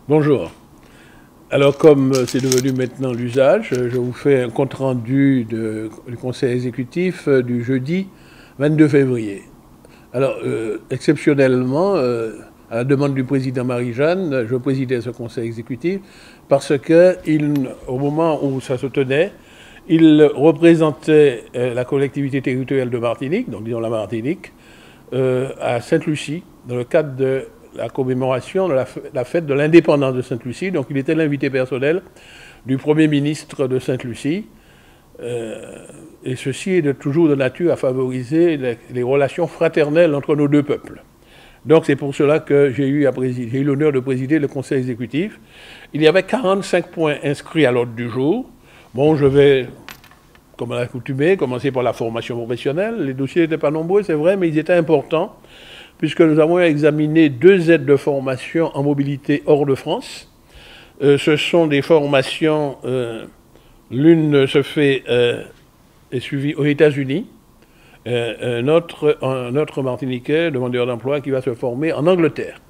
Bonjour. Alors, comme c'est devenu maintenant l'usage, je vous fais un compte-rendu du Conseil exécutif du jeudi 22 février. Alors, exceptionnellement, à la demande du président Marie-Jeanne, je présidais ce Conseil exécutif parce que, au moment où ça se tenait, il représentait la collectivité territoriale de Martinique, donc disons la Martinique, à Sainte-Lucie, dans le cadre de la commémoration de la fête de l'indépendance de Sainte-Lucie. Donc il était l'invité personnel du Premier ministre de Sainte-Lucie. Et ceci est toujours de nature à favoriser les relations fraternelles entre nos deux peuples. Donc c'est pour cela que j'ai eu l'honneur de présider le Conseil exécutif. Il y avait 45 points inscrits à l'ordre du jour. Bon, je vais, comme à l'accoutumée, commencer par la formation professionnelle. Les dossiers n'étaient pas nombreux, c'est vrai, mais ils étaient importants, puisque nous avons examiné 2 aides de formation en mobilité hors de France. Ce sont des formations, l'une est suivie aux États-Unis, un autre Martiniquais, demandeur d'emploi, qui va se former en Angleterre.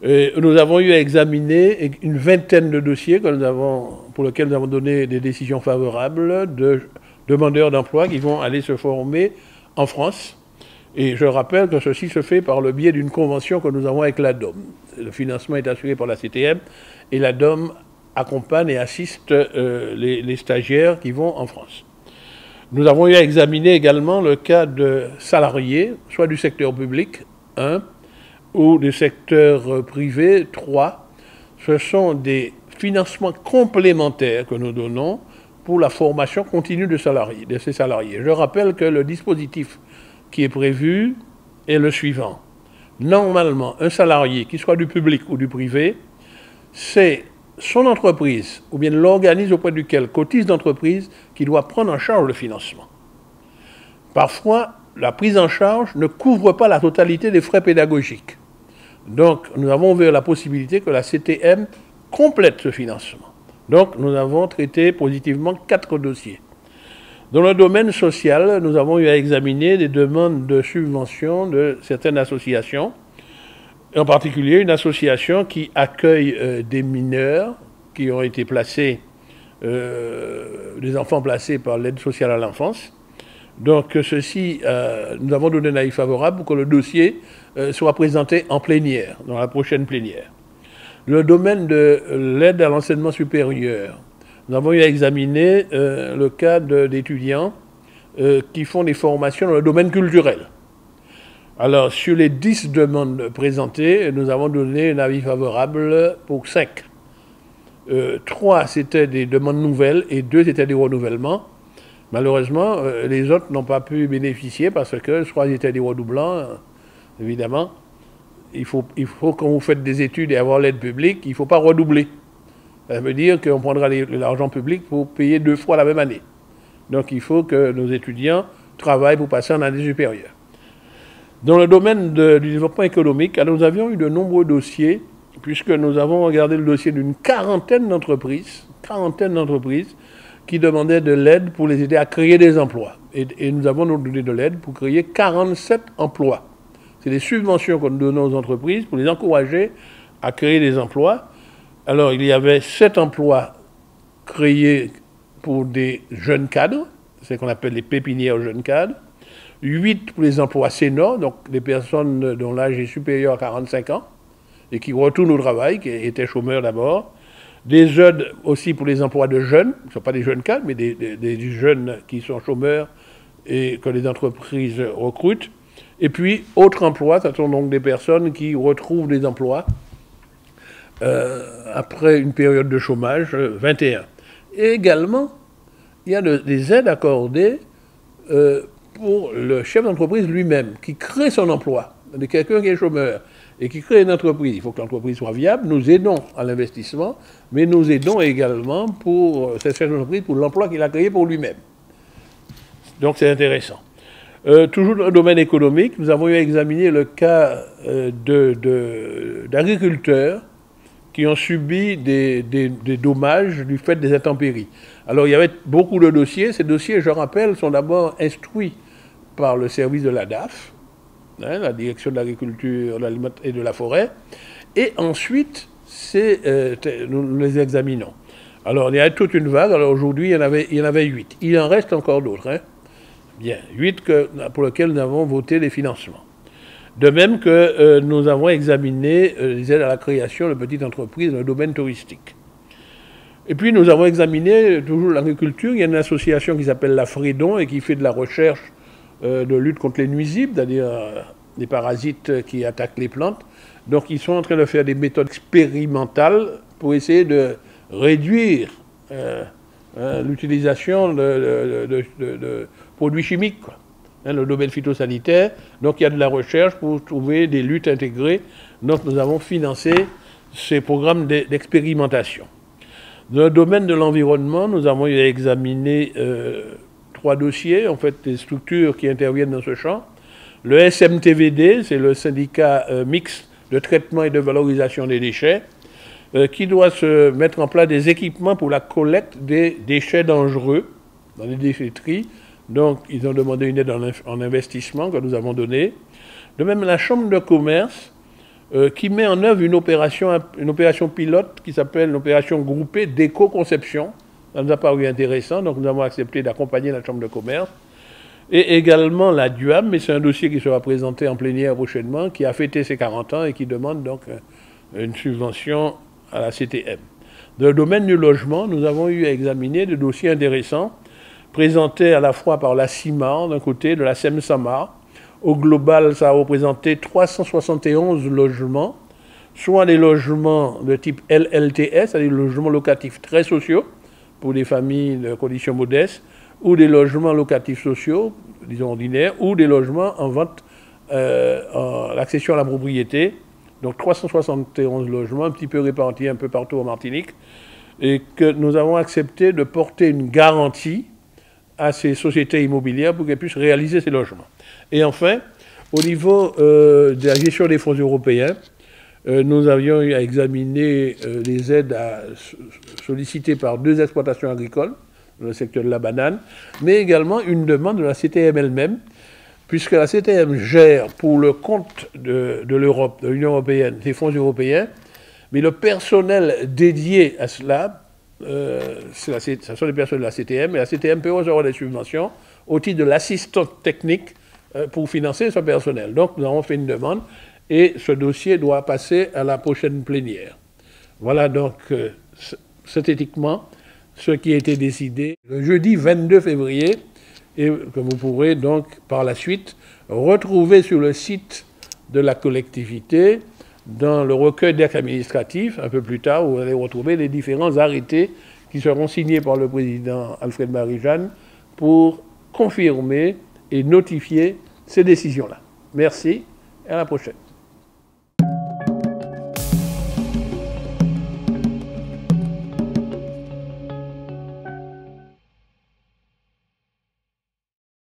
Nous avons eu à examiner une vingtaine de dossiers pour lesquels nous avons donné des décisions favorables de demandeurs d'emploi qui vont aller se former en France. Et je rappelle que ceci se fait par le biais d'une convention que nous avons avec l'ADOM. Le financement est assuré par la CTM et l'ADOM accompagne et assiste les stagiaires qui vont en France. Nous avons eu à examiner également le cas de salariés, soit du secteur public, 1, ou du secteur privé, 3. Ce sont des financements complémentaires que nous donnons pour la formation continue de ces salariés. Je rappelle que le dispositif qui est prévu est le suivant. Normalement, un salarié, qu'il soit du public ou du privé, c'est son entreprise, ou bien l'organisme auprès duquel cotise l'entreprise, qui doit prendre en charge le financement. Parfois, la prise en charge ne couvre pas la totalité des frais pédagogiques. Donc, nous avons ouvert la possibilité que la CTM complète ce financement. Donc, nous avons traité positivement 4 dossiers. Dans le domaine social, nous avons eu à examiner des demandes de subvention de certaines associations, en particulier une association qui accueille des mineurs qui ont été placés, des enfants placés par l'aide sociale à l'enfance. Donc nous avons donné un avis favorable pour que le dossier soit présenté en plénière, dans la prochaine plénière. Le domaine de l'aide à l'enseignement supérieur, nous avons eu à examiner le cas d'étudiants qui font des formations dans le domaine culturel. Alors, sur les 10 demandes présentées, nous avons donné un avis favorable pour 5. 3, c'était des demandes nouvelles et 2, c'était des renouvellements. Malheureusement, les autres n'ont pas pu bénéficier parce que soit ils étaient des redoublants, évidemment. Il faut quand vous faites des études et avoir l'aide publique, il ne faut pas redoubler. Ça veut dire qu'on prendra l'argent public pour payer 2 fois la même année. Donc il faut que nos étudiants travaillent pour passer en année supérieure. Dans le domaine du développement économique, alors nous avions eu de nombreux dossiers, puisque nous avons regardé le dossier d'une quarantaine d'entreprises qui demandaient de l'aide pour les aider à créer des emplois. Et nous avons donné de l'aide pour créer 47 emplois. C'est des subventions que nous donnons aux entreprises pour les encourager à créer des emplois. Alors, il y avait 7 emplois créés pour des jeunes cadres, c'est ce qu'on appelle les pépinières jeunes cadres, 8 pour les emplois seniors, donc des personnes dont l'âge est supérieur à 45 ans et qui retournent au travail, qui étaient chômeurs d'abord, des jeunes aussi pour les emplois de jeunes, ce ne sont pas des jeunes cadres, mais des jeunes qui sont chômeurs et que les entreprises recrutent, et puis autres emplois, ce sont donc des personnes qui retrouvent des emplois après une période de chômage, 21. Et également, il y a des aides accordées pour le chef d'entreprise lui-même, qui crée son emploi, de quelqu'un qui est chômeur, et qui crée une entreprise. Il faut que l'entreprise soit viable. Nous aidons à l'investissement, mais nous aidons également pour cette chef d'entreprise, pour l'emploi qu'il a créé pour lui-même. Donc c'est intéressant. Toujours dans le domaine économique, nous avons eu à examiner le cas d'agriculteurs qui ont subi des dommages du fait des intempéries. Alors il y avait beaucoup de dossiers. Ces dossiers, je rappelle, sont d'abord instruits par le service de la DAF, la Direction de l'agriculture, de l'aliment et de la forêt, et ensuite nous les examinons. Alors, il y a toute une vague. Alors, aujourd'hui, il y en avait 8. Il en reste encore d'autres. Hein. Bien, 8 pour lesquels nous avons voté les financements. De même que nous avons examiné les aides à la création de petites entreprises dans le domaine touristique. Et puis, nous avons examiné toujours l'agriculture. Il y a une association qui s'appelle la Frédon et qui fait de la recherche de lutte contre les nuisibles, c'est-à-dire des parasites qui attaquent les plantes. Donc, ils sont en train de faire des méthodes expérimentales pour essayer de réduire l'utilisation de produits chimiques, quoi. Le domaine phytosanitaire. Donc, il y a de la recherche pour trouver des luttes intégrées. Donc, nous avons financé ces programmes d'expérimentation. Dans le domaine de l'environnement, nous avons examiné 3 dossiers, en fait, des structures qui interviennent dans ce champ. Le SMTVD, c'est le syndicat mixte de traitement et de valorisation des déchets, qui doit se mettre en place des équipements pour la collecte des déchets dangereux dans les déchetteries. Donc, ils ont demandé une aide en investissement que nous avons donnée. De même, la Chambre de commerce, qui met en œuvre une opération pilote qui s'appelle l'opération groupée d'éco-conception. Ça nous a paru intéressant, donc nous avons accepté d'accompagner la Chambre de commerce. Et également la DUAM, mais c'est un dossier qui sera présenté en plénière prochainement, qui a fêté ses 40 ans et qui demande donc une subvention à la CTM. Dans le domaine du logement, nous avons eu à examiner des dossiers intéressants, présentés à la fois par la CIMAR, d'un côté, de la SEM-SAMAR. Au global, ça a représenté 371 logements, soit des logements de type LLTS, c'est-à-dire des logements locatifs très sociaux, pour des familles de conditions modestes, ou des logements locatifs sociaux, disons ordinaires, ou des logements en vente, en l'accession à la propriété. Donc 371 logements, un petit peu répartis un peu partout en Martinique, et que nous avons accepté de porter une garantie à ces sociétés immobilières pour qu'elles puissent réaliser ces logements. Et enfin, au niveau de la gestion des fonds européens, nous avions eu à examiner les aides sollicitées par 2 exploitations agricoles, dans le secteur de la banane, mais également une demande de la CTM elle-même, puisque la CTM gère pour le compte de l'Europe, de l'Union européenne, des fonds européens, mais le personnel dédié à cela, ce sont les personnes de la CTM, et la CTM peut recevoir des subventions au titre de l'assistance technique pour financer ce personnel. Donc nous avons fait une demande, et ce dossier doit passer à la prochaine plénière. Voilà donc synthétiquement ce qui a été décidé le jeudi 22 février, et que vous pourrez donc par la suite retrouver sur le site de la collectivité, dans le recueil d'actes administratifs, un peu plus tard, où vous allez retrouver les différents arrêtés qui seront signés par le président Alfred Marie-Jeanne pour confirmer et notifier ces décisions-là. Merci et à la prochaine.